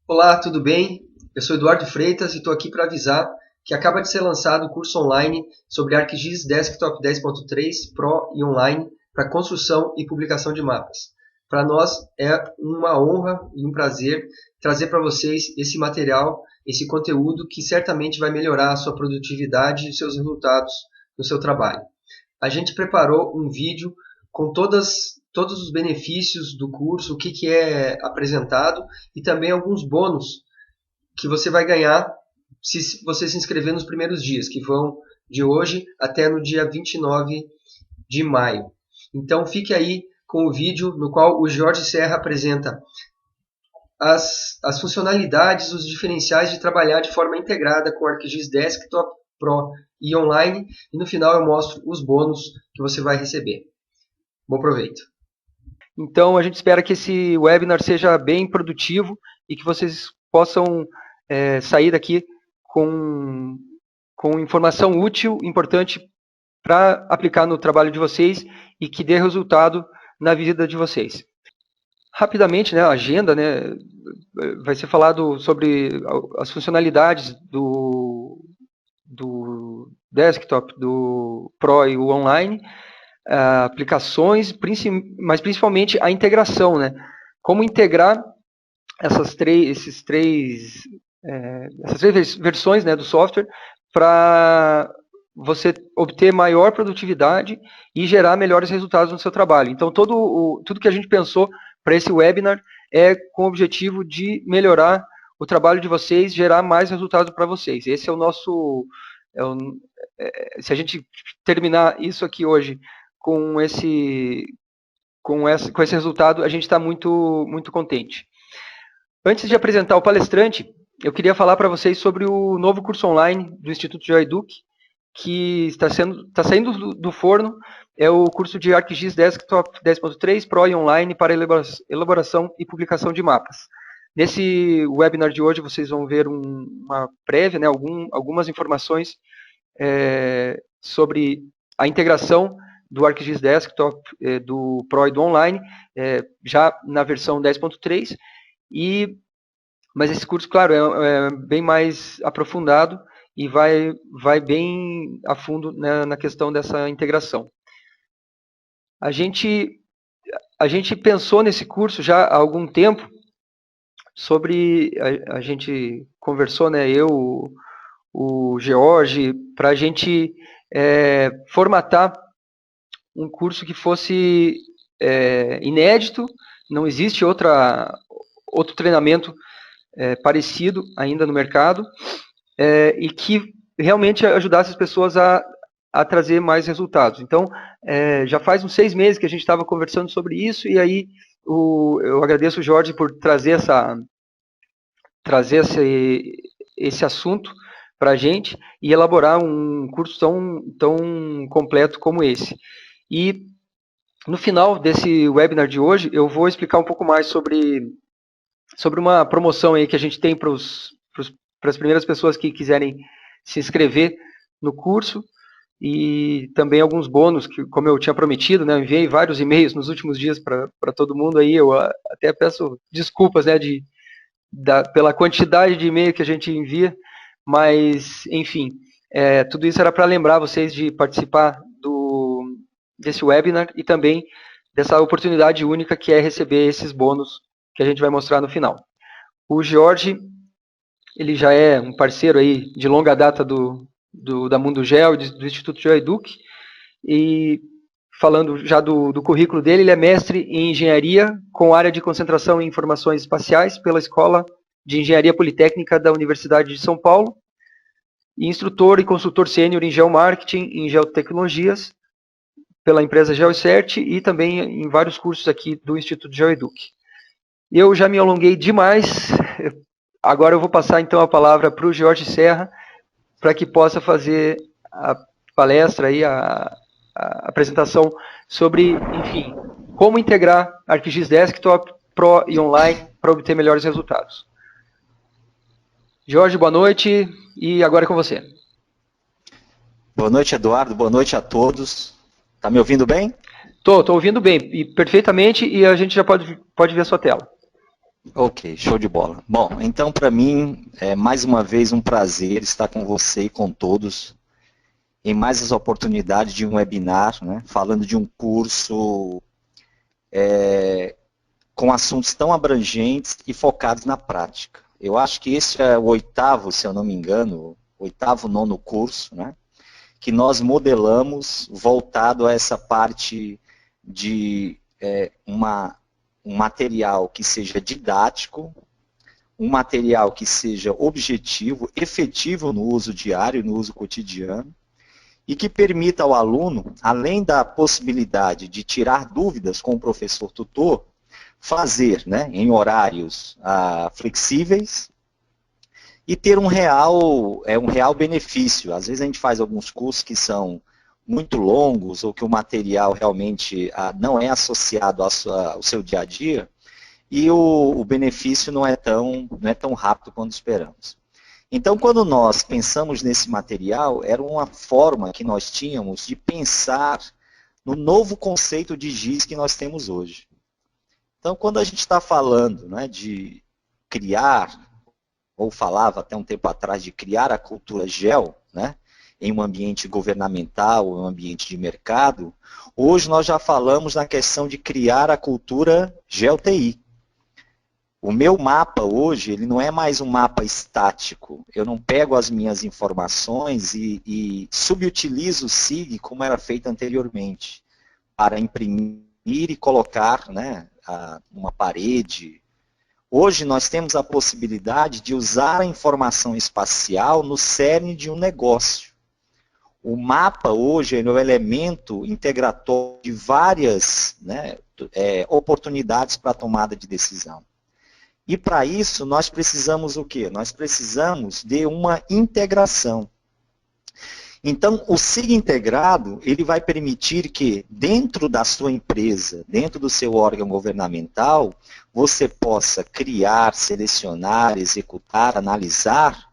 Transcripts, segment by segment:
Olá, tudo bem? Eu sou Eduardo Freitas e estou aqui para avisar que acaba de ser lançado o curso online sobre ArcGIS Desktop 10.3 Pro e Online para construção e publicação de mapas. Para nós é uma honra e um prazer trazer para vocês esse material, esse conteúdo que certamente vai melhorar a sua produtividade e os seus resultados no seu trabalho. A gente preparou um vídeo com todos os benefícios do curso, o que é apresentado e também alguns bônus que você vai ganhar se você se inscrever nos primeiros dias, que vão de hoje até no dia 29 de maio. Então fique aí com o vídeo no qual o Jorge Serra apresenta as funcionalidades, os diferenciais de trabalhar de forma integrada com o ArcGIS Desktop, Pro e Online, e no final eu mostro os bônus que você vai receber. Bom proveito! Então, a gente espera que esse webinar seja bem produtivo e que vocês possam sair daqui com informação útil, importante para aplicar no trabalho de vocês e que dê resultado na vida de vocês. Rapidamente, a agenda, vai ser falado sobre as funcionalidades do desktop, do Pro e o Online, aplicações, mas principalmente a integração, Como integrar essas três versões do software para você obter maior produtividade e gerar melhores resultados no seu trabalho. Então, tudo que a gente pensou para esse webinar é com o objetivo de melhorar o trabalho de vocês, gerar mais resultado para vocês. Esse é o nosso... se a gente terminar isso aqui hoje com esse resultado, a gente está muito, muito contente. Antes de apresentar o palestrante, eu queria falar para vocês sobre o novo curso online do Instituto Joaiduk, que está saindo do forno, é o curso de ArcGIS Desktop 10.3 Pro e Online para elaboração e publicação de mapas. Nesse webinar de hoje, vocês vão ver uma prévia, algumas informações sobre a integração do ArcGIS Desktop, do Pro e do Online, já na versão 10.3, mas esse curso, claro, é bem mais aprofundado e vai bem a fundo na questão dessa integração. A gente pensou nesse curso já há algum tempo sobre, a gente conversou, eu, o George, para a gente formatar um curso que fosse inédito, não existe outro treinamento parecido ainda no mercado, e que realmente ajudasse as pessoas a trazer mais resultados. Então, já faz uns 6 meses que a gente estava conversando sobre isso, e aí eu agradeço o Jorge por trazer esse assunto para a gente e elaborar um curso tão completo como esse. E no final desse webinar de hoje, eu vou explicar um pouco mais sobre uma promoção aí que a gente tem para as primeiras pessoas que quiserem se inscrever no curso, e também alguns bônus, que, como eu tinha prometido, eu enviei vários e-mails nos últimos dias para todo mundo, aí eu até peço desculpas pela quantidade de e-mail que a gente envia, mas, enfim, tudo isso era para lembrar vocês de participar desse webinar e também dessa oportunidade única que é receber esses bônus que a gente vai mostrar no final. O Jorge, ele já é um parceiro aí de longa data da Mundo Geo, do Instituto Joaiduk, e falando já do currículo dele, ele é mestre em engenharia com área de concentração em informações espaciais pela Escola de Engenharia Politécnica da Universidade de São Paulo, e instrutor e consultor sênior em geomarketing e em geotecnologias pela empresa GeoCert e também em vários cursos aqui do Instituto Joaiduk. Eu já me alonguei demais, agora eu vou passar então a palavra para o Jorge Serra, para que possa fazer a palestra, aí, a apresentação sobre, enfim, como integrar ArcGIS Desktop, Pro e Online para obter melhores resultados. Jorge, boa noite, e agora é com você. Boa noite, Eduardo, boa noite a todos. Está me ouvindo bem? Estou ouvindo bem, e perfeitamente, e a gente já pode ver a sua tela. Ok, show de bola. Bom, então para mim é mais uma vez um prazer estar com você e com todos em mais essa oportunidade de um webinar, né, falando de um curso com assuntos tão abrangentes e focados na prática. Eu acho que esse é o oitavo, se eu não me engano, oitavo, nono curso, né, que nós modelamos voltado a essa parte de um material que seja didático, um material que seja objetivo, efetivo no uso diário, no uso cotidiano, e que permita ao aluno, além da possibilidade de tirar dúvidas com o professor tutor, fazer, né, em horários flexíveis e ter um real benefício. Às vezes a gente faz alguns cursos que são muito longos ou que o material realmente não é associado ao seu dia a dia e o benefício não é tão rápido quanto esperamos. Então, quando nós pensamos nesse material, era uma forma que nós tínhamos de pensar no novo conceito de GIS que nós temos hoje. Então, quando a gente está falando, né, de criar, ou falava até um tempo atrás de criar a cultura GEL, né, em um ambiente governamental, em um ambiente de mercado, hoje nós já falamos na questão de criar a cultura GEL-TI. O meu mapa hoje, ele não é mais um mapa estático. Eu não pego as minhas informações e subutilizo o SIG como era feito anteriormente, para imprimir e colocar, né, uma parede. Hoje nós temos a possibilidade de usar a informação espacial no cerne de um negócio. O mapa hoje é o elemento integratório de várias, né, oportunidades para a tomada de decisão. E para isso nós precisamos o quê? Nós precisamos de uma integração. Então, o SIG integrado, ele vai permitir que dentro da sua empresa, dentro do seu órgão governamental, você possa criar, selecionar, executar, analisar,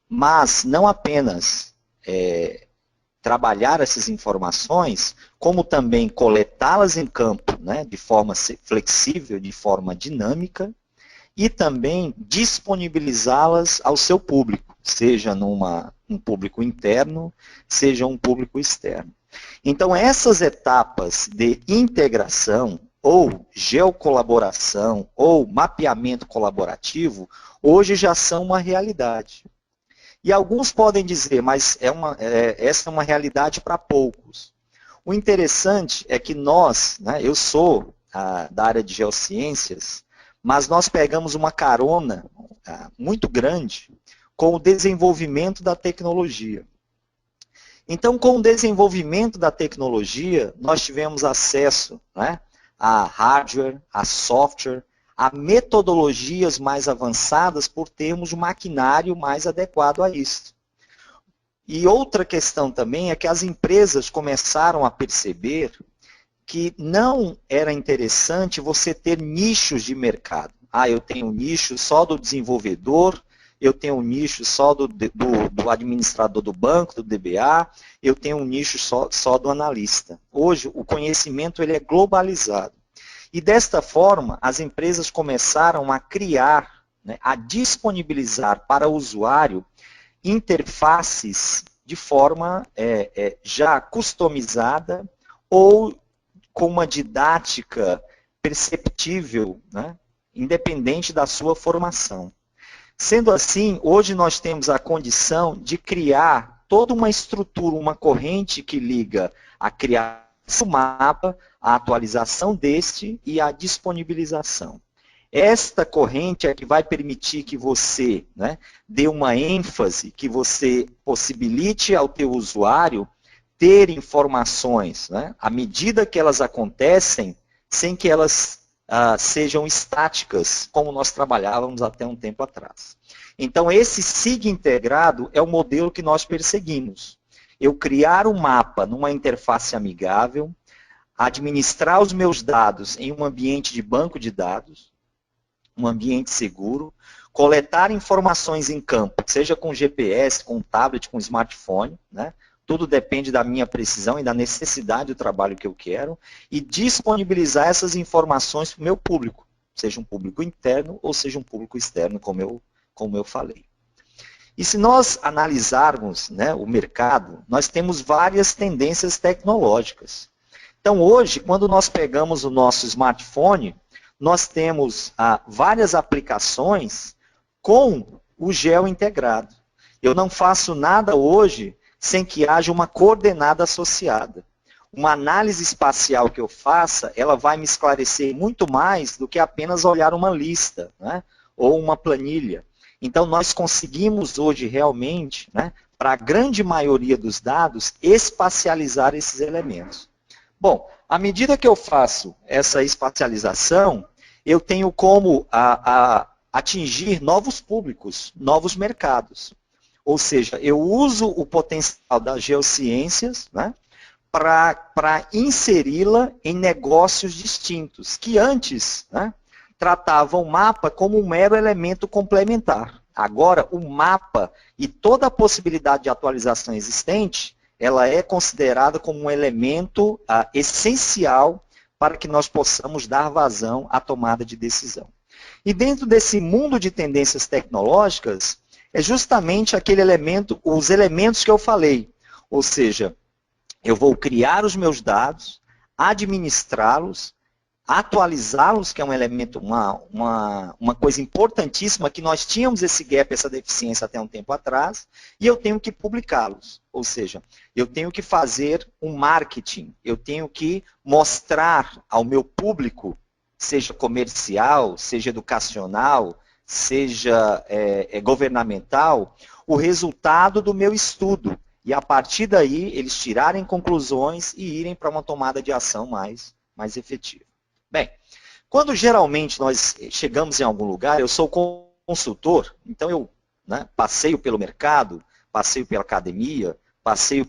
mas não apenas trabalhar essas informações, como também coletá-las em campo, né, de forma flexível, de forma dinâmica, e também disponibilizá-las ao seu público, seja um público interno, seja um público externo. Então, essas etapas de integração, ou geocolaboração, ou mapeamento colaborativo, hoje já são uma realidade. E alguns podem dizer, mas essa é uma realidade para poucos. O interessante é que nós, né, eu sou da área de geociências, mas nós pegamos uma carona muito grande com o desenvolvimento da tecnologia. Então, com o desenvolvimento da tecnologia, nós tivemos acesso, né, a hardware, a software, a metodologias mais avançadas por termos um maquinário mais adequado a isso. E outra questão também é que as empresas começaram a perceber que não era interessante você ter nichos de mercado. Eu tenho um nicho só do desenvolvedor, eu tenho um nicho só do administrador do banco, do DBA, eu tenho um nicho só do analista. Hoje, o conhecimento ele é globalizado. E desta forma, as empresas começaram a criar, né, a disponibilizar para o usuário interfaces de forma já customizada ou com uma didática perceptível, né, independente da sua formação. Sendo assim, hoje nós temos a condição de criar toda uma estrutura, uma corrente que liga a criação do mapa, a atualização deste e a disponibilização. Esta corrente é que vai permitir que você, né, dê uma ênfase, que você possibilite ao teu usuário ter informações, né, à medida que elas acontecem, sem que elas sejam estáticas, como nós trabalhávamos até um tempo atrás. Então, esse SIG integrado é o modelo que nós perseguimos. Eu criar um mapa numa interface amigável, administrar os meus dados em um ambiente de banco de dados, um ambiente seguro, coletar informações em campo, seja com GPS, com tablet, com smartphone, né? Tudo depende da minha precisão e da necessidade do trabalho que eu quero, e disponibilizar essas informações para o meu público, seja um público interno ou seja um público externo, como eu falei. E se nós analisarmos, né, o mercado, nós temos várias tendências tecnológicas. Então, hoje, quando nós pegamos o nosso smartphone, nós temos várias aplicações com o gel integrado. Eu não faço nada hoje sem que haja uma coordenada associada. Uma análise espacial que eu faça, ela vai me esclarecer muito mais do que apenas olhar uma lista, né, ou uma planilha. Então, nós conseguimos hoje realmente, né, para a grande maioria dos dados, espacializar esses elementos. Bom, à medida que eu faço essa espacialização, eu tenho como atingir novos públicos, novos mercados. Ou seja, eu uso o potencial das geociências, né, para inseri-la em negócios distintos, que antes, né, tratavam o mapa como um mero elemento complementar. Agora, o mapa e toda a possibilidade de atualização existente, ela é considerada como um elemento essencial para que nós possamos dar vazão à tomada de decisão. E dentro desse mundo de tendências tecnológicas, é justamente aquele elemento, os elementos que eu falei. Ou seja, eu vou criar os meus dados, administrá-los, atualizá-los, que é um elemento, uma coisa importantíssima, que nós tínhamos esse gap, essa deficiência até um tempo atrás, e eu tenho que publicá-los. Ou seja, eu tenho que fazer um marketing, eu tenho que mostrar ao meu público, seja comercial, seja educacional, seja governamental, o resultado do meu estudo. E a partir daí, eles tirarem conclusões e irem para uma tomada de ação mais efetiva. Bem, quando geralmente nós chegamos em algum lugar, eu sou consultor, então eu, né, passeio pelo mercado, passeio pela academia, passeio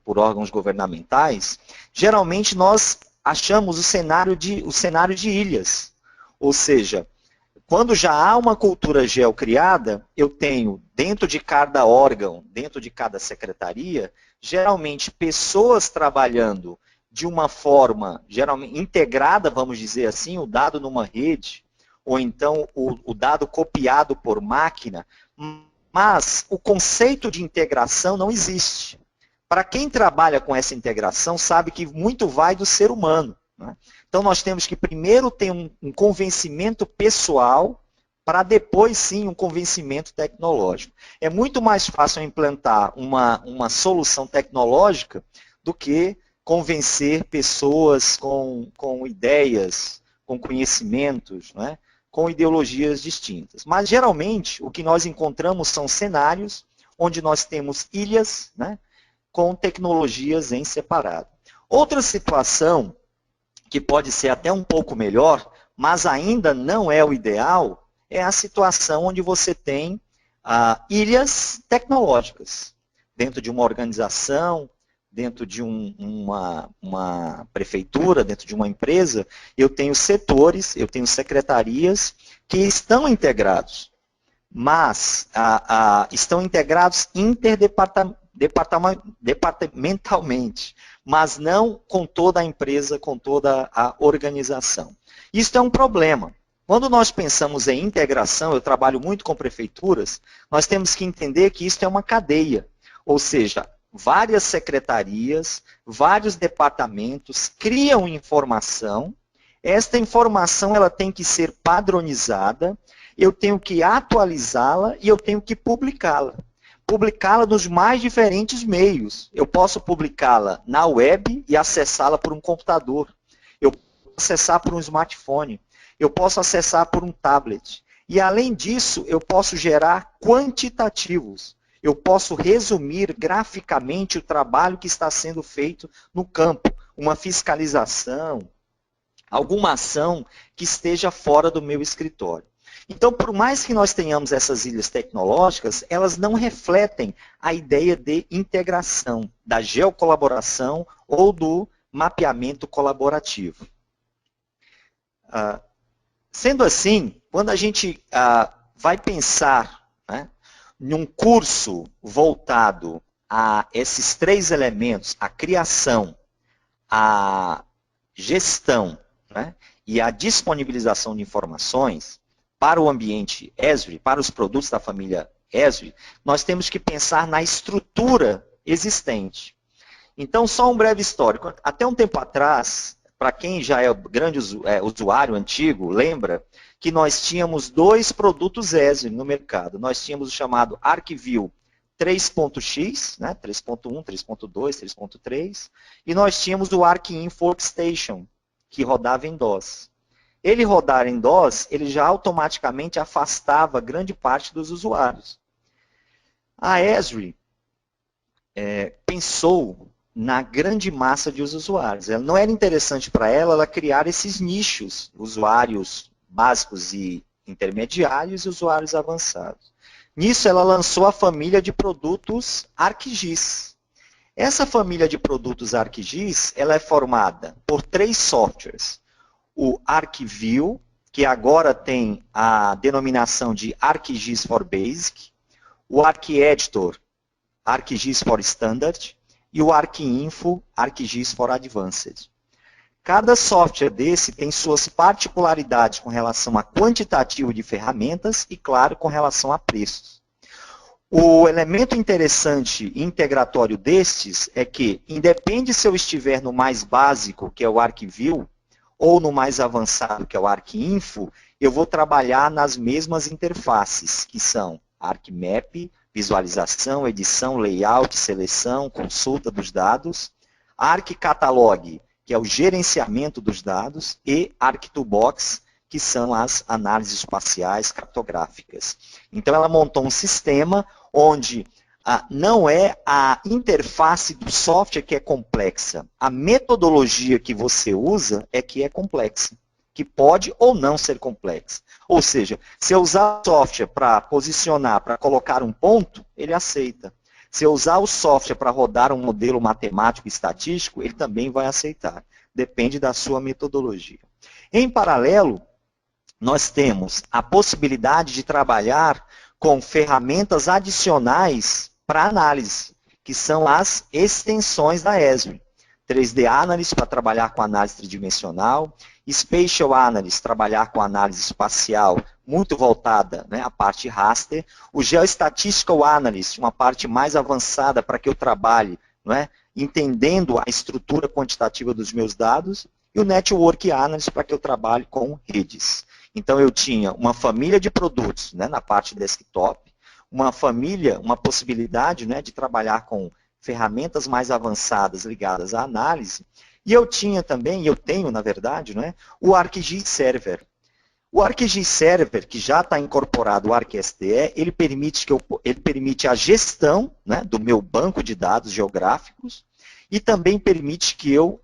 por órgãos governamentais, geralmente nós achamos o cenário de ilhas. Ou seja, quando já há uma cultura gel criada, eu tenho dentro de cada órgão, dentro de cada secretaria, geralmente pessoas trabalhando de uma forma geralmente integrada, vamos dizer assim, o dado numa rede, ou então o dado copiado por máquina, mas o conceito de integração não existe. Para quem trabalha com essa integração, sabe que muito vai do ser humano, né? Então nós temos que primeiro ter um convencimento pessoal, para depois sim um convencimento tecnológico. É muito mais fácil implantar uma solução tecnológica do que convencer pessoas com ideias, com conhecimentos, né, com ideologias distintas. Mas, geralmente, o que nós encontramos são cenários onde nós temos ilhas, né, com tecnologias em separado. Outra situação, que pode ser até um pouco melhor, mas ainda não é o ideal, é a situação onde você tem ilhas tecnológicas dentro de uma organização, dentro de uma prefeitura, dentro de uma empresa, eu tenho setores, eu tenho secretarias que estão integrados, mas estão integrados interdepartamentalmente, mas não com toda a empresa, com toda a organização. Isso é um problema. Quando nós pensamos em integração, eu trabalho muito com prefeituras, nós temos que entender que isso é uma cadeia, ou seja, várias secretarias, vários departamentos criam informação, esta informação ela tem que ser padronizada, eu tenho que atualizá-la e eu tenho que publicá-la. Publicá-la nos mais diferentes meios. Eu posso publicá-la na web e acessá-la por um computador. Eu posso acessar por um smartphone. Eu posso acessar por um tablet. E além disso, eu posso gerar quantitativos. Eu posso resumir graficamente o trabalho que está sendo feito no campo, uma fiscalização, alguma ação que esteja fora do meu escritório. Então, por mais que nós tenhamos essas ilhas tecnológicas, elas não refletem a ideia de integração, da geocolaboração ou do mapeamento colaborativo. Sendo assim, quando a gente vai pensar, né, em um curso voltado a esses três elementos, a criação, a gestão, né, e a disponibilização de informações para o ambiente Esri, para os produtos da família Esri, nós temos que pensar na estrutura existente. Então, só um breve histórico. Até um tempo atrás, para quem já é grande usuário antigo, lembra que nós tínhamos 2 produtos Esri no mercado. Nós tínhamos o chamado ArcView 3.x, né, 3.1, 3.2, 3.3, e nós tínhamos o ArcInfo Workstation, que rodava em DOS. Ele rodar em DOS, ele já automaticamente afastava grande parte dos usuários. A Esri pensou na grande massa de usuários. Não era interessante para ela criar esses nichos, usuários básicos e intermediários e usuários avançados. Nisso, ela lançou a família de produtos ArcGIS. Essa família de produtos ArcGIS, ela é formada por 3 softwares. O ArcView, que agora tem a denominação de ArcGIS for Basic, o ArcEditor, ArcGIS for Standard, e o ArcInfo, ArcGIS for Advanced. Cada software desse tem suas particularidades com relação a quantitativo de ferramentas e, claro, com relação a preços. O elemento interessante e integratório destes é que, independe se eu estiver no mais básico, que é o ArcView, ou no mais avançado, que é o ArcInfo, eu vou trabalhar nas mesmas interfaces, que são ArcMap, visualização, edição, layout, seleção, consulta dos dados, ArcCatalog, que é o gerenciamento dos dados, e ArcToolbox, que são as análises espaciais cartográficas. Então, ela montou um sistema onde não é a interface do software que é complexa, a metodologia que você usa é que é complexa, que pode ou não ser complexa. Ou seja, se eu usar o software para posicionar, para colocar um ponto, ele aceita. Se eu usar o software para rodar um modelo matemático e estatístico, ele também vai aceitar. Depende da sua metodologia. Em paralelo, nós temos a possibilidade de trabalhar com ferramentas adicionais para análise, que são as extensões da Esri. 3D Analysis para trabalhar com análise tridimensional, Spatial Analysis, trabalhar com análise espacial, muito voltada, né, à parte raster, o Geostatistical Analysis, uma parte mais avançada para que eu trabalhe, não é, entendendo a estrutura quantitativa dos meus dados, e o Network Analysis para que eu trabalhe com redes. Então eu tinha uma família de produtos, né, na parte desktop, uma família, uma possibilidade, né, de trabalhar com ferramentas mais avançadas ligadas à análise, e eu tinha também, e eu tenho, na verdade, né, o ArcGIS Server. O ArcGIS Server, que já está incorporado ao ArcSDE, ele permite a gestão, né, do meu banco de dados geográficos e também permite que eu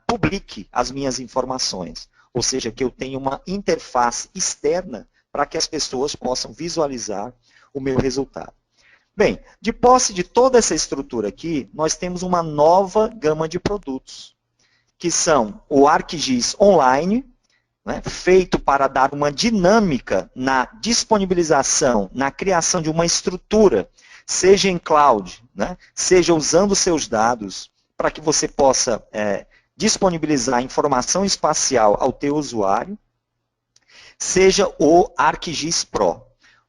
publique as minhas informações. Ou seja, que eu tenha uma interface externa para que as pessoas possam visualizar o meu resultado. Bem, de posse de toda essa estrutura aqui, nós temos uma nova gama de produtos, que são o ArcGIS Online, né, feito para dar uma dinâmica na disponibilização, na criação de uma estrutura, seja em cloud, né, seja usando seus dados, para que você possa disponibilizar informação espacial ao teu usuário, seja o ArcGIS Pro.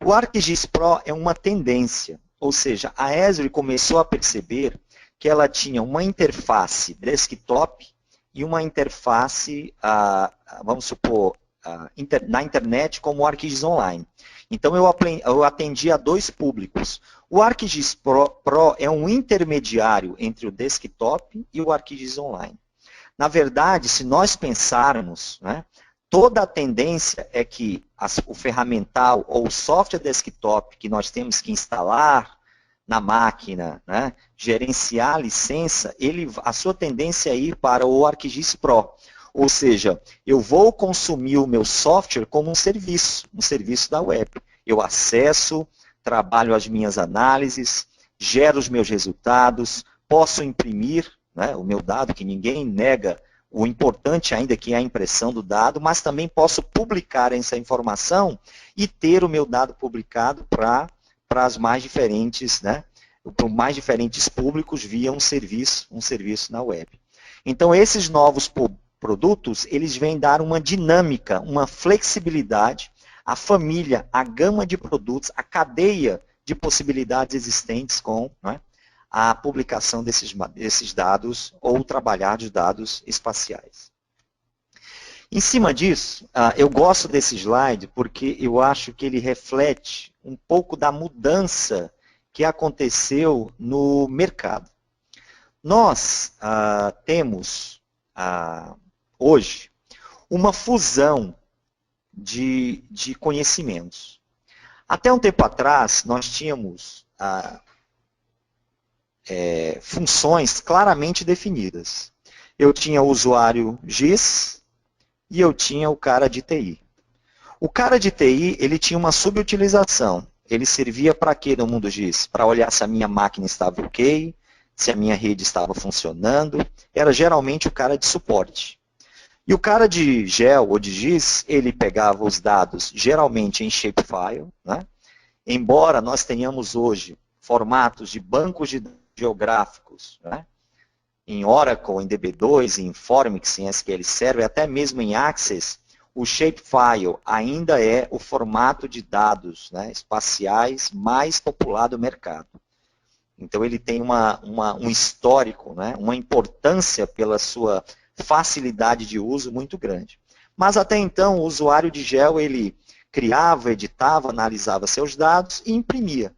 O ArcGIS Pro é uma tendência, ou seja, a Esri começou a perceber que ela tinha uma interface desktop e uma interface, vamos supor, na internet como o ArcGIS Online. Então eu atendi a 2 públicos. O ArcGIS Pro é um intermediário entre o desktop e o ArcGIS Online. Na verdade, se nós pensarmos, né, toda a tendência é que o ferramental ou o software desktop que nós temos que instalar na máquina, né, gerenciar a licença, a sua tendência é ir para o ArcGIS Pro. Ou seja, eu vou consumir o meu software como um serviço da web. Eu acesso, trabalho as minhas análises, gero os meus resultados, posso imprimir, né, o meu dado, que ninguém nega o importante ainda que é a impressão do dado, mas também posso publicar essa informação e ter o meu dado publicado para as mais diferentes, né, para mais diferentes públicos via um serviço na web. Então, esses novos produtos, eles vêm dar uma dinâmica, uma flexibilidade à família, à gama de produtos, à cadeia de possibilidades existentes com, né, a publicação desses dados ou trabalhar de dados espaciais. Em cima disso, eu gosto desse slide porque eu acho que ele reflete um pouco da mudança que aconteceu no mercado. Nós temos hoje uma fusão de conhecimentos. Até um tempo atrás, nós tínhamos funções claramente definidas. Eu tinha o usuário GIS e eu tinha o cara de TI. O cara de TI, ele tinha uma subutilização. Ele servia para quê no mundo GIS? Para olhar se a minha máquina estava ok, se a minha rede estava funcionando. Era geralmente o cara de suporte. E o cara de GEL ou de GIS, ele pegava os dados geralmente em shapefile, né? Embora nós tenhamos hoje formatos de bancos de geográficos, né, em Oracle, em DB2, em Informix, em SQL Server, até mesmo em Access, o shapefile ainda é o formato de dados, né, espaciais mais popular do mercado. Então ele tem um histórico, né, uma importância pela sua facilidade de uso muito grande. Mas até então o usuário de GEL, ele criava, editava, analisava seus dados e imprimia.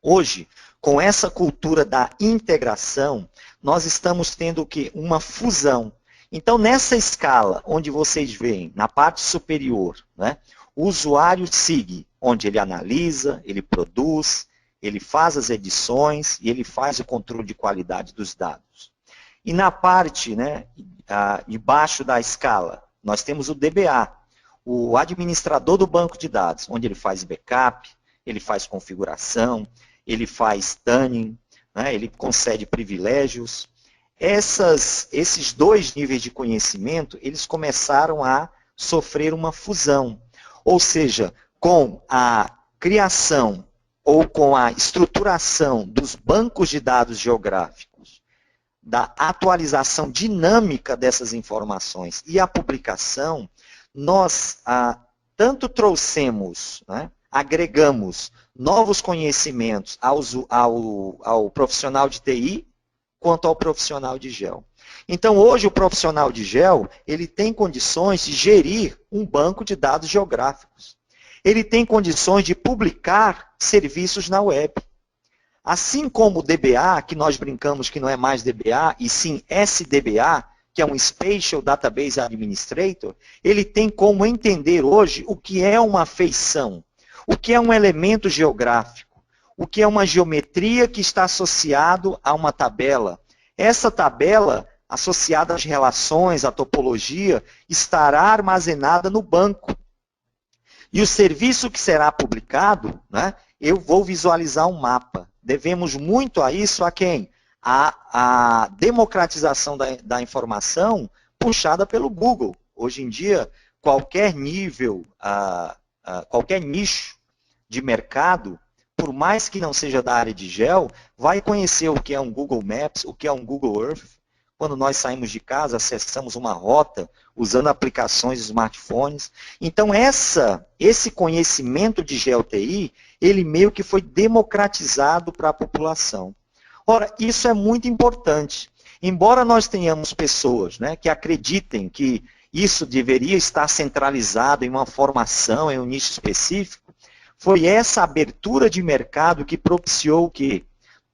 Hoje, com essa cultura da integração, nós estamos tendo o quê? Uma fusão. Então, nessa escala, onde vocês veem, na parte superior, né, o usuário SIG, onde ele analisa, ele produz, ele faz as edições e ele faz o controle de qualidade dos dados. E na parte, né, de baixo da escala, nós temos o DBA, o administrador do banco de dados, onde ele faz backup, ele faz configuração, ele faz tuning, né, ele concede privilégios. Esses dois níveis de conhecimento, eles começaram a sofrer uma fusão. Ou seja, com a criação ou com a estruturação dos bancos de dados geográficos, da atualização dinâmica dessas informações e a publicação, nós tanto trouxemos, né, agregamos novos conhecimentos ao profissional de TI, quanto ao profissional de GEL. Então, hoje, o profissional de GEL, ele tem condições de gerir um banco de dados geográficos. Ele tem condições de publicar serviços na web. Assim como o DBA, que nós brincamos que não é mais DBA, e sim SDBA, que é um Spatial Database Administrator, ele tem como entender hoje o que é uma feição, o que é um elemento geográfico, o que é uma geometria que está associado a uma tabela. Essa tabela, associada às relações, à topologia, estará armazenada no banco. E o serviço que será publicado, né, eu vou visualizar um mapa. Devemos muito a isso a quem? A democratização da informação puxada pelo Google. Hoje em dia, qualquer nível, qualquer nicho de mercado, por mais que não seja da área de GEL, vai conhecer o que é um Google Maps, o que é um Google Earth. Quando nós saímos de casa, acessamos uma rota usando aplicações de smartphones. Então, esse conhecimento de GeoTI, ele meio que foi democratizado para a população. Ora, isso é muito importante. Embora nós tenhamos pessoas, né, que acreditem que isso deveria estar centralizado em uma formação, em um nicho específico, foi essa abertura de mercado que propiciou o quê?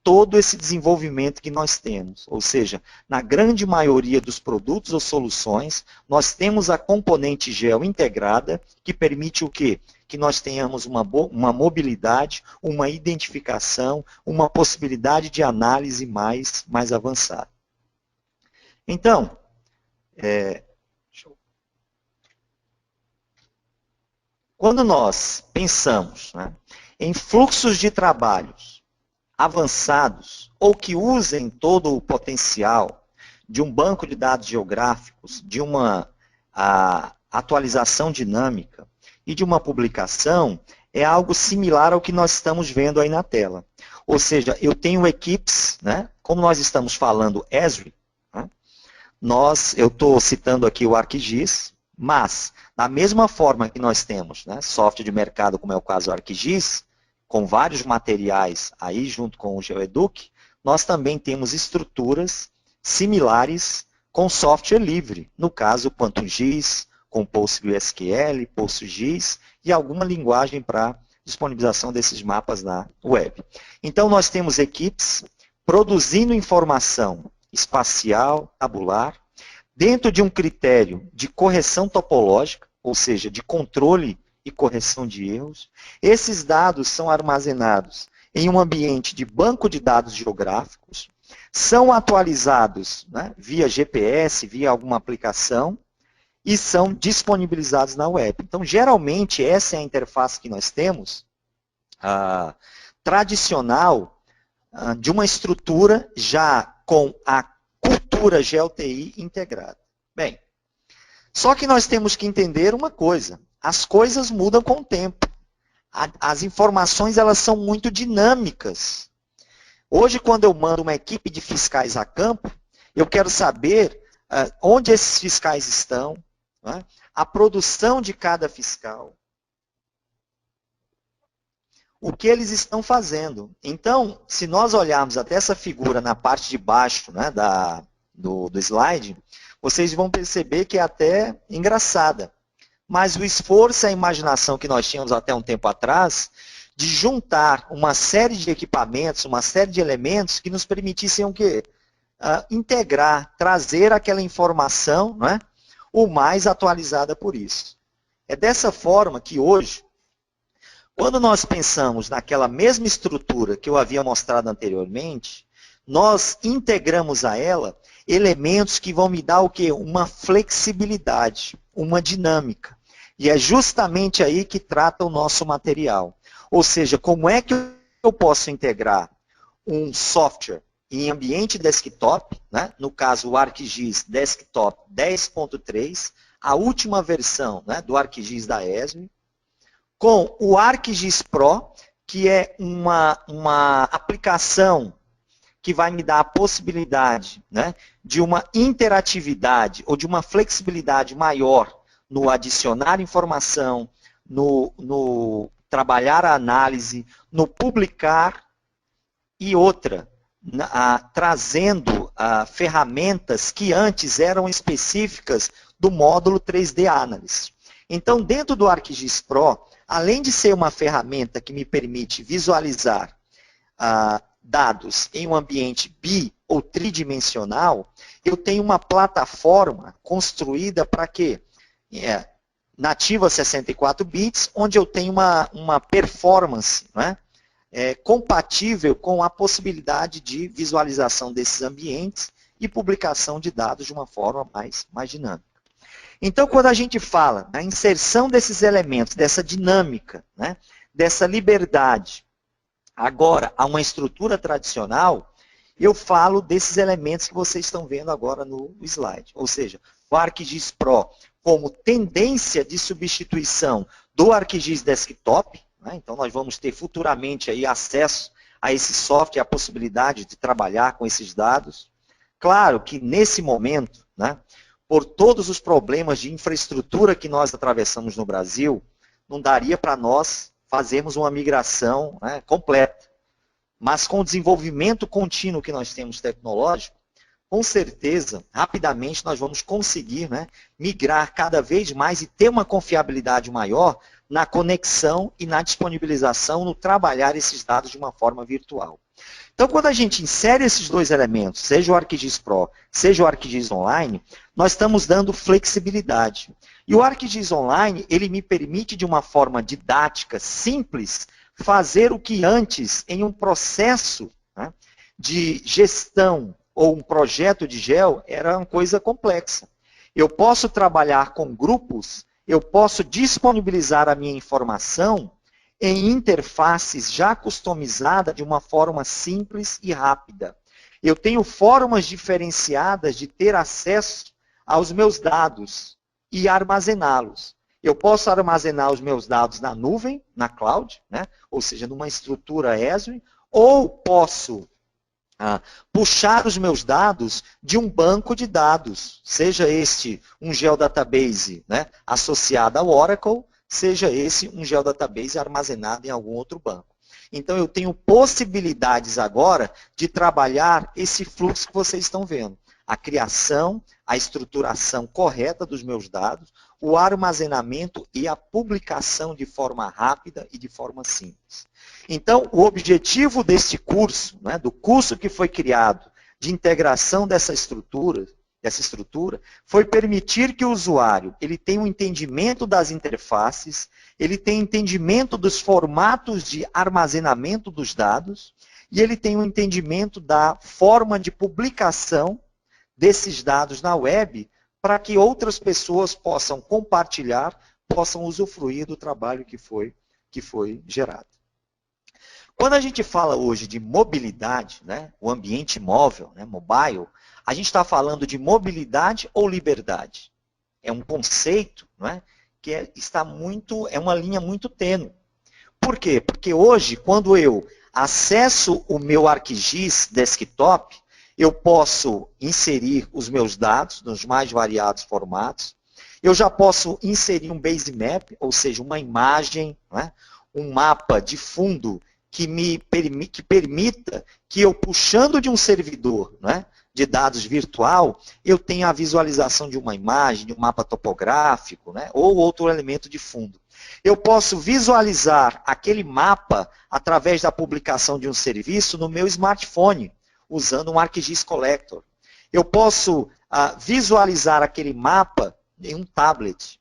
Todo esse desenvolvimento que nós temos. Ou seja, na grande maioria dos produtos ou soluções, nós temos a componente GEL integrada, que permite o quê? Que nós tenhamos uma mobilidade, uma identificação, uma possibilidade de análise mais avançada. Então, quando nós pensamos, né, em fluxos de trabalhos avançados ou que usem todo o potencial de um banco de dados geográficos, de uma atualização dinâmica e de uma publicação, é algo similar ao que nós estamos vendo aí na tela. Ou seja, eu tenho equipes, né, como nós estamos falando Esri, né, eu estou citando aqui o ArcGIS, mas, da mesma forma que nós temos, né, software de mercado, como é o caso do ArcGIS, com vários materiais aí junto com o GeoEduc, nós também temos estruturas similares com software livre, no caso QuantumGIS, com PostgreSQL, PostGIS e alguma linguagem para disponibilização desses mapas na web. Então, nós temos equipes produzindo informação espacial, tabular, dentro de um critério de correção topológica, ou seja, de controle e correção de erros. Esses dados são armazenados em um ambiente de banco de dados geográficos, são atualizados, né, via GPS, via alguma aplicação, e são disponibilizados na web. Então, geralmente, essa é a interface que nós temos, tradicional, de uma estrutura já com a cultura GeoTI integrada. Bem, só que nós temos que entender uma coisa, as coisas mudam com o tempo. As informações, elas são muito dinâmicas. Hoje, quando eu mando uma equipe de fiscais a campo, eu quero saber onde esses fiscais estão, né, a produção de cada fiscal, o que eles estão fazendo. Então, se nós olharmos até essa figura na parte de baixo, né, do slide, vocês vão perceber que é até engraçada. Mas o esforço e a imaginação que nós tínhamos até um tempo atrás, de juntar uma série de equipamentos, uma série de elementos que nos permitissem o quê? Integrar, trazer aquela informação, né, o mais atualizada por isso. É dessa forma que hoje, quando nós pensamos naquela mesma estrutura que eu havia mostrado anteriormente, nós integramos a ela elementos que vão me dar o quê? Uma flexibilidade, uma dinâmica. E é justamente aí que trata o nosso material. Ou seja, como é que eu posso integrar um software em ambiente desktop, né? No caso o ArcGIS Desktop 10.3, a última versão, né, do ArcGIS da Esri, com o ArcGIS Pro, que é uma aplicação que vai me dar a possibilidade, né, de uma interatividade ou de uma flexibilidade maior no adicionar informação, no trabalhar a análise, no publicar e outra, trazendo ferramentas que antes eram específicas do módulo 3D Analysis. Então, dentro do ArcGIS Pro, além de ser uma ferramenta que me permite visualizar dados em um ambiente ou tridimensional, eu tenho uma plataforma construída para quê? Nativa 64 bits, onde eu tenho uma performance, né, compatível com a possibilidade de visualização desses ambientes e publicação de dados de uma forma mais dinâmica. Então, quando a gente fala na inserção desses elementos, dessa dinâmica, né, dessa liberdade, agora a uma estrutura tradicional, eu falo desses elementos que vocês estão vendo agora no slide. Ou seja, o ArcGIS Pro como tendência de substituição do ArcGIS Desktop, né, então nós vamos ter futuramente aí acesso a esse software, a possibilidade de trabalhar com esses dados. Claro que nesse momento, né, por todos os problemas de infraestrutura que nós atravessamos no Brasil, não daria para nós fazermos uma migração, né, completa. Mas com o desenvolvimento contínuo que nós temos tecnológico, com certeza, rapidamente nós vamos conseguir, né, migrar cada vez mais e ter uma confiabilidade maior na conexão e na disponibilização, no trabalhar esses dados de uma forma virtual. Então, quando a gente insere esses dois elementos, seja o ArcGIS Pro, seja o ArcGIS Online, nós estamos dando flexibilidade. E o ArcGIS Online, ele me permite, de uma forma didática, simples, fazer o que antes, em um processo, né, de gestão ou um projeto de gel, era uma coisa complexa. Eu posso trabalhar com grupos, eu posso disponibilizar a minha informação em interfaces já customizadas de uma forma simples e rápida. Eu tenho formas diferenciadas de ter acesso aos meus dados e armazená-los. Eu posso armazenar os meus dados na nuvem, na cloud, né? Ou seja, numa estrutura Esri, ou posso puxar os meus dados de um banco de dados, seja este um geodatabase, né, associado ao Oracle, seja esse um geodatabase armazenado em algum outro banco. Então, eu tenho possibilidades agora de trabalhar esse fluxo que vocês estão vendo. A criação, a estruturação correta dos meus dados, o armazenamento e a publicação de forma rápida e de forma simples. Então, o objetivo deste curso, né, do curso que foi criado de integração dessa estrutura, foi permitir que o usuário ele tenha um entendimento das interfaces, ele tenha entendimento dos formatos de armazenamento dos dados, e ele tenha um entendimento da forma de publicação desses dados na web, para que outras pessoas possam compartilhar, possam usufruir do trabalho que foi gerado. Quando a gente fala hoje de mobilidade, né, o ambiente móvel, né, mobile, a gente está falando de mobilidade ou liberdade? É um conceito, né, que é uma linha muito tênue. Por quê? Porque hoje, quando eu acesso o meu ArcGIS desktop, eu posso inserir os meus dados nos mais variados formatos. Eu já posso inserir um base map, ou seja, uma imagem, né, um mapa de fundo que permita que eu, puxando de um servidor, né, de dados virtual, eu tenha a visualização de uma imagem, de um mapa topográfico, né, ou outro elemento de fundo. Eu posso visualizar aquele mapa através da publicação de um serviço no meu smartphone, usando um ArcGIS Collector. Eu posso visualizar aquele mapa em um tablet.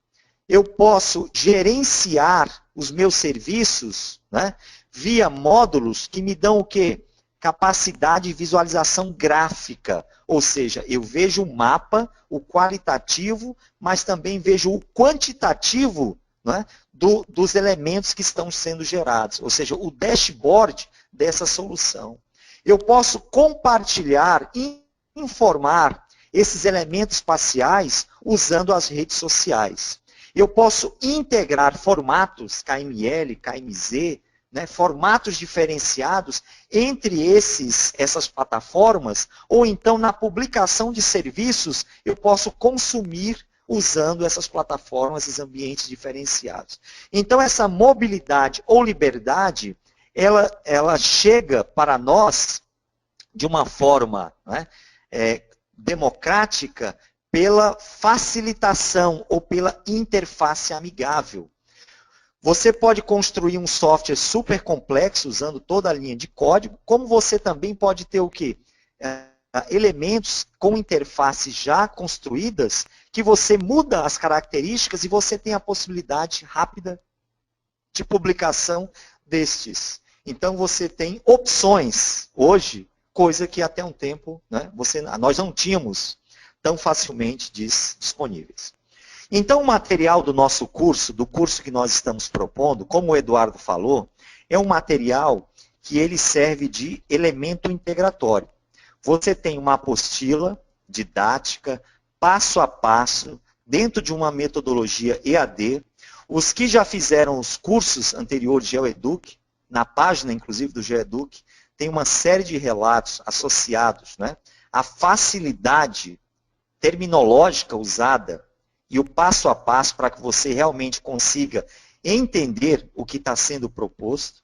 Eu posso gerenciar os meus serviços, né, via módulos que me dão o quê? Capacidade de visualização gráfica. Ou seja, eu vejo o mapa, o qualitativo, mas também vejo o quantitativo, né, dos elementos que estão sendo gerados. Ou seja, o dashboard dessa solução. Eu posso compartilhar e informar esses elementos espaciais usando as redes sociais. Eu posso integrar formatos KML, KMZ, né, formatos diferenciados entre essas plataformas, ou então na publicação de serviços eu posso consumir usando essas plataformas, esses ambientes diferenciados. Então essa mobilidade ou liberdade, ela chega para nós de uma forma, né, democrática, pela facilitação ou pela interface amigável. Você pode construir um software super complexo usando toda a linha de código, como você também pode ter o quê? Elementos com interfaces já construídas, que você muda as características e você tem a possibilidade rápida de publicação destes. Então você tem opções hoje, coisa que até um tempo, né, nós não tínhamos tão facilmente disponíveis. Então, o material do nosso curso, do curso que nós estamos propondo, como o Eduardo falou, é um material que ele serve de elemento integratório. Você tem uma apostila didática, passo a passo, dentro de uma metodologia EAD. Os que já fizeram os cursos anteriores de GeoEduc, na página, inclusive, do GeoEduc, tem uma série de relatos associados, né, à facilidade terminológica usada e o passo a passo para que você realmente consiga entender o que está sendo proposto.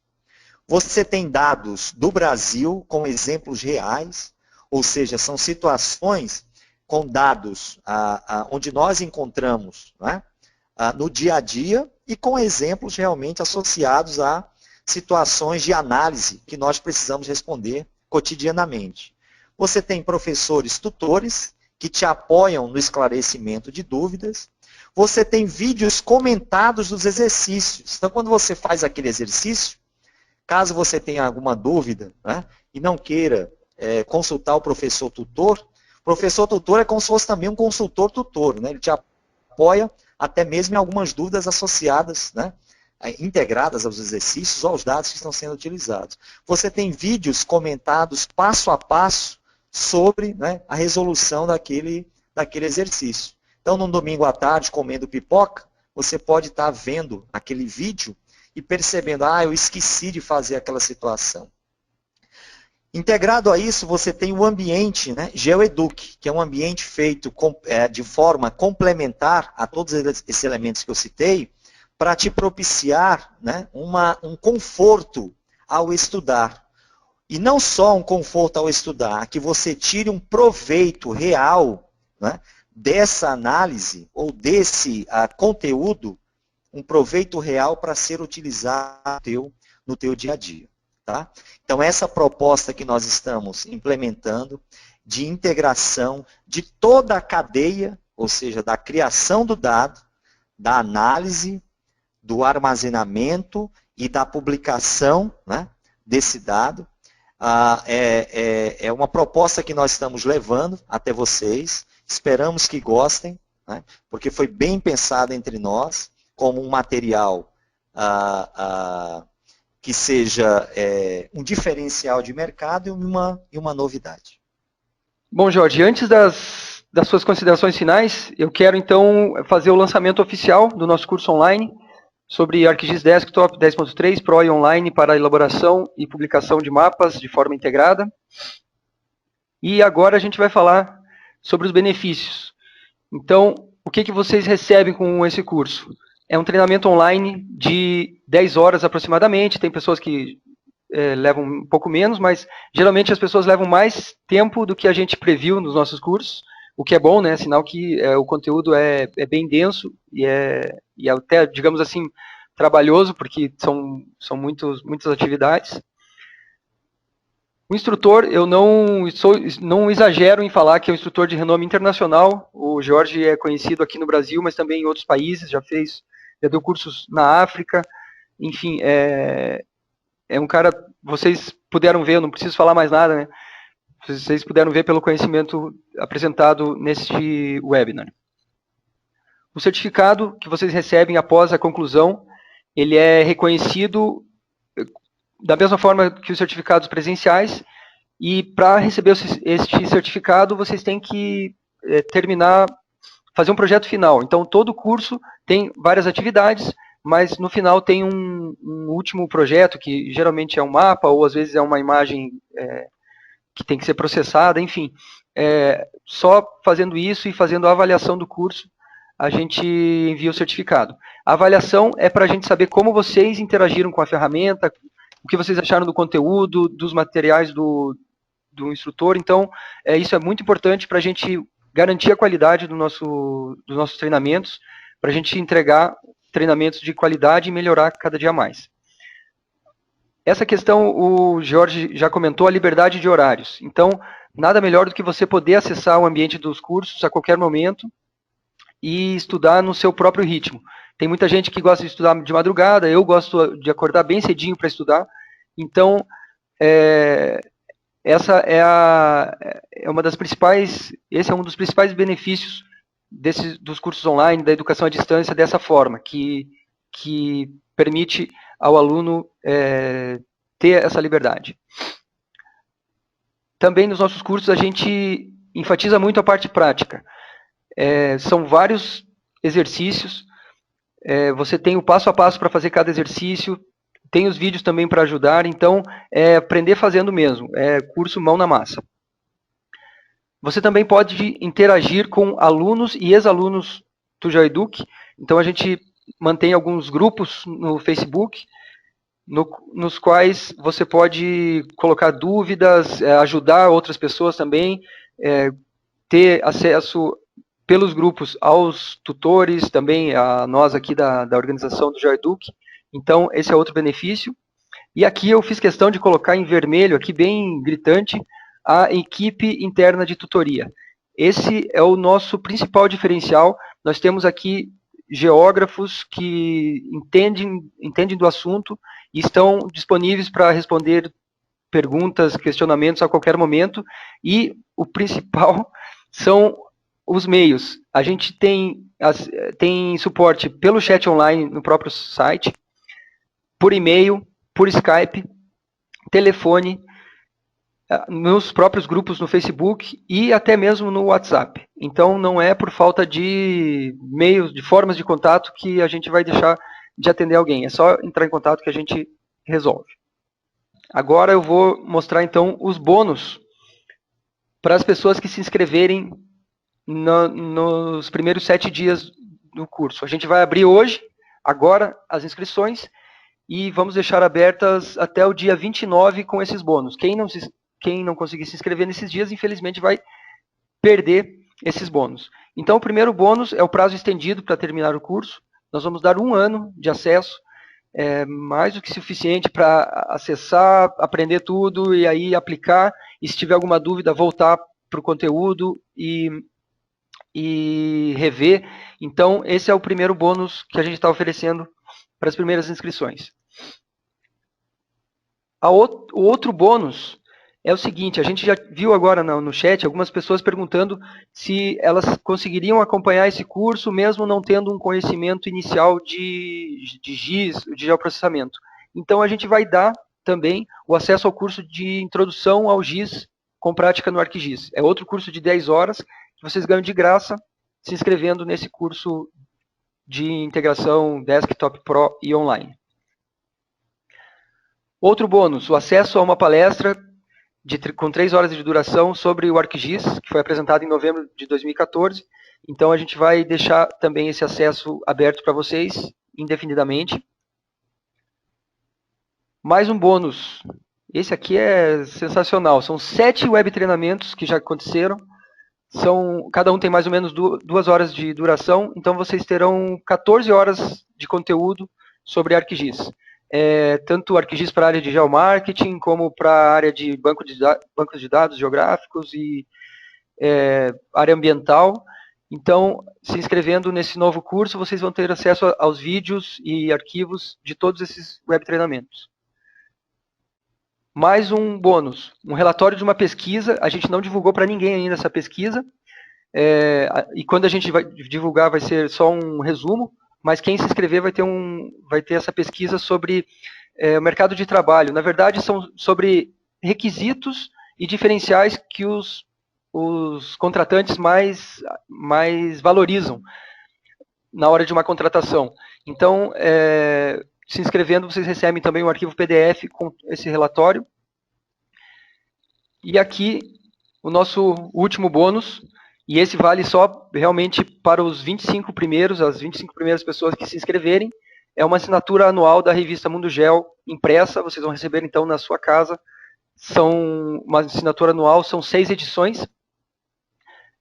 Você tem dados do Brasil com exemplos reais, ou seja, são situações com dados onde nós encontramos, né, no dia a dia e com exemplos realmente associados a situações de análise que nós precisamos responder cotidianamente. Você tem professores tutores que te apoiam no esclarecimento de dúvidas. Você tem vídeos comentados dos exercícios. Então, quando você faz aquele exercício, caso você tenha alguma dúvida, né, e não queira consultar o professor tutor é como se fosse também um consultor tutor, né? Ele te apoia até mesmo em algumas dúvidas associadas, né, integradas aos exercícios ou aos dados que estão sendo utilizados. Você tem vídeos comentados passo a passo sobre, né, a resolução daquele exercício. Então, num domingo à tarde, comendo pipoca, você pode estar vendo aquele vídeo e percebendo, eu esqueci de fazer aquela situação. Integrado a isso, você tem o ambiente, né, GeoEduc, que é um ambiente feito de forma complementar a todos esses elementos que eu citei, para te propiciar, né, um conforto ao estudar. E não só um conforto ao estudar, que você tire um proveito real, né, dessa análise ou desse conteúdo, um proveito real para ser utilizado no teu dia a dia. Tá? Então, essa proposta que nós estamos implementando de integração de toda a cadeia, ou seja, da criação do dado, da análise, do armazenamento e da publicação, né, desse dado, é uma proposta que nós estamos levando até vocês. Esperamos que gostem, né, porque foi bem pensada entre nós como um material que seja um diferencial de mercado e uma novidade. Bom, Jorge, antes das suas considerações finais, eu quero então fazer o lançamento oficial do nosso curso online sobre ArcGIS Desktop 10.3 Pro e Online para elaboração e publicação de mapas de forma integrada. E agora a gente vai falar sobre os benefícios. Então, o que vocês recebem com esse curso? É um treinamento online de 10 horas aproximadamente. Tem pessoas que levam um pouco menos, mas geralmente as pessoas levam mais tempo do que a gente previu nos nossos cursos, o que é bom, né? Sinal que o conteúdo é bem denso e até, digamos assim, trabalhoso, porque são muitas atividades. O instrutor, eu não exagero em falar que é um instrutor de renome internacional. O Jorge é conhecido aqui no Brasil, mas também em outros países, já deu cursos na África, enfim, é um cara, vocês puderam ver, eu não preciso falar mais nada, né? Vocês puderam ver pelo conhecimento apresentado neste webinar. O certificado que vocês recebem após a conclusão, ele é reconhecido da mesma forma que os certificados presenciais, e para receber este certificado, vocês têm que fazer um projeto final. Então, todo curso tem várias atividades, mas no final tem um último projeto, que geralmente é um mapa, ou às vezes é uma imagem que tem que ser processada, enfim. Só fazendo isso e fazendo a avaliação do curso, a gente envia o certificado. A avaliação é para a gente saber como vocês interagiram com a ferramenta, o que vocês acharam do conteúdo, dos materiais do instrutor. Então, isso é muito importante para a gente garantir a qualidade dos nossos treinamentos, para a gente entregar treinamentos de qualidade e melhorar cada dia mais. Essa questão o Jorge já comentou, a liberdade de horários. Então, nada melhor do que você poder acessar o ambiente dos cursos a qualquer momento e estudar no seu próprio ritmo. Tem muita gente que gosta de estudar de madrugada, eu gosto de acordar bem cedinho para estudar. Então, essa é uma das principais, esse é um dos principais benefícios dos cursos online, da educação à distância, dessa forma, que permite ao aluno ter essa liberdade. Também nos nossos cursos a gente enfatiza muito a parte prática. São vários exercícios, você tem o passo a passo para fazer cada exercício, tem os vídeos também para ajudar, então aprender fazendo mesmo, curso mão na massa. Você também pode interagir com alunos e ex-alunos do GeoEduc, então a gente mantém alguns grupos no Facebook, nos quais você pode colocar dúvidas, ajudar outras pessoas também, ter acesso pelos grupos aos tutores, também a nós aqui da organização do GeoEduc. Então, esse é outro benefício. E aqui eu fiz questão de colocar em vermelho, aqui bem gritante, a equipe interna de tutoria. Esse é o nosso principal diferencial. Nós temos aqui geógrafos que entendem do assunto e estão disponíveis para responder perguntas, questionamentos a qualquer momento. E o principal são os meios. A gente tem suporte pelo chat online no próprio site, por e-mail, por Skype, telefone, nos próprios grupos no Facebook e até mesmo no WhatsApp. Então, não é por falta de meios, de formas de contato que a gente vai deixar de atender alguém. É só entrar em contato que a gente resolve. Agora eu vou mostrar então os bônus para as pessoas que se inscreverem nos primeiros 7 dias do curso. A gente vai abrir hoje, agora, as inscrições e vamos deixar abertas até o dia 29 com esses bônus. Quem não conseguir se inscrever nesses dias, infelizmente, vai perder esses bônus. Então, o primeiro bônus é o prazo estendido para terminar o curso. Nós vamos dar 1 ano de acesso, mais do que suficiente para acessar, aprender tudo e aí aplicar. E se tiver alguma dúvida, voltar para o conteúdo e rever. Então, esse é o primeiro bônus que a gente está oferecendo para as primeiras inscrições. O outro bônus é o seguinte, a gente já viu agora no chat algumas pessoas perguntando se elas conseguiriam acompanhar esse curso mesmo não tendo um conhecimento inicial de GIS, de geoprocessamento. Então, a gente vai dar também o acesso ao curso de introdução ao GIS com prática no ArcGIS. É outro curso de 10 horas que vocês ganham de graça se inscrevendo nesse curso de integração Desktop Pro e online. Outro bônus, o acesso a uma palestra com 3 horas de duração sobre o ArcGIS, que foi apresentado em novembro de 2014. Então, a gente vai deixar também esse acesso aberto para vocês indefinidamente. Mais um bônus. Esse aqui é sensacional. São 7 web treinamentos que já aconteceram. Cada um tem mais ou menos 2 horas de duração. Então, vocês terão 14 horas de conteúdo sobre ArcGIS. Tanto o ArcGIS para a área de geomarketing, como para a área de bancos de dados geográficos e área ambiental. Então, se inscrevendo nesse novo curso, vocês vão ter acesso aos vídeos e arquivos de todos esses web treinamentos. Mais um bônus, um relatório de uma pesquisa. A gente não divulgou para ninguém ainda essa pesquisa. E quando a gente vai divulgar, vai ser só um resumo. Mas quem se inscrever vai ter essa pesquisa sobre o mercado de trabalho. Na verdade, são sobre requisitos e diferenciais que os contratantes mais valorizam na hora de uma contratação. Então, se inscrevendo, vocês recebem também um arquivo PDF com esse relatório. E aqui, o nosso último bônus. E esse vale só realmente para os 25 primeiros, as 25 primeiras pessoas que se inscreverem. É uma assinatura anual da revista Mundo Geo impressa, vocês vão receber então na sua casa. Uma assinatura anual, são 6 edições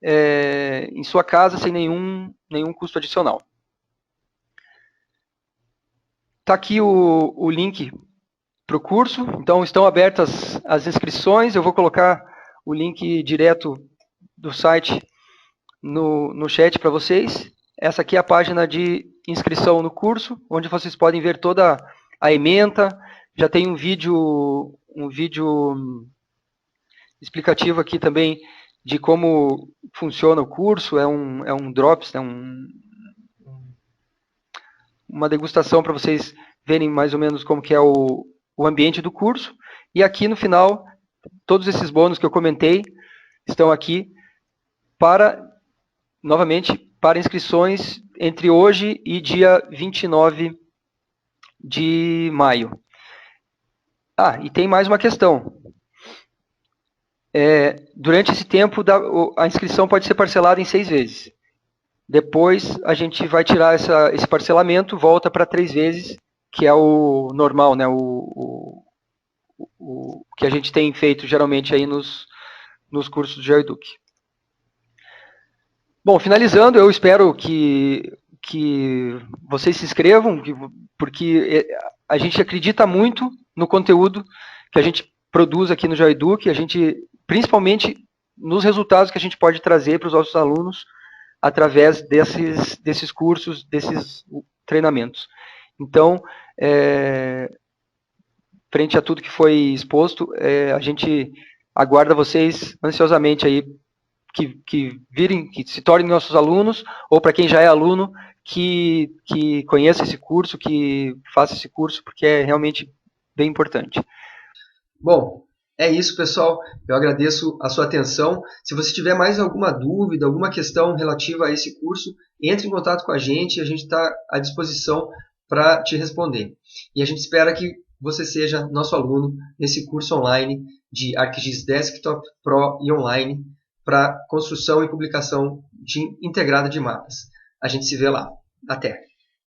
em sua casa, sem nenhum custo adicional. Está aqui o link para o curso, então estão abertas as inscrições. Eu vou colocar o link direto do site no chat para vocês. Essa aqui é a página de inscrição no curso, onde vocês podem ver toda a ementa. Já tem um vídeo explicativo aqui também de como funciona o curso. É um Drops, uma degustação para vocês verem mais ou menos como que é o ambiente do curso. E aqui no final, todos esses bônus que eu comentei estão aqui novamente, para inscrições entre hoje e dia 29 de maio. E tem mais uma questão. Durante esse tempo, a inscrição pode ser parcelada em 6 vezes. Depois, a gente vai tirar esse parcelamento, volta para 3 vezes, que é o normal, né? O que a gente tem feito geralmente aí nos cursos do GeoEduc. Bom, finalizando, eu espero que vocês se inscrevam, porque a gente acredita muito no conteúdo que a gente produz aqui no GeoEduc, principalmente nos resultados que a gente pode trazer para os nossos alunos através desses cursos, desses treinamentos. Então, frente a tudo que foi exposto, a gente aguarda vocês ansiosamente aí que se tornem nossos alunos, ou para quem já é aluno, que conheça esse curso, que faça esse curso, porque é realmente bem importante. Bom, é isso, pessoal. Eu agradeço a sua atenção. Se você tiver mais alguma dúvida, alguma questão relativa a esse curso, entre em contato com a gente está à disposição para te responder. E a gente espera que você seja nosso aluno nesse curso online de ArcGIS Desktop, Pro e Online para construção e publicação integrada de mapas. A gente se vê lá. Até!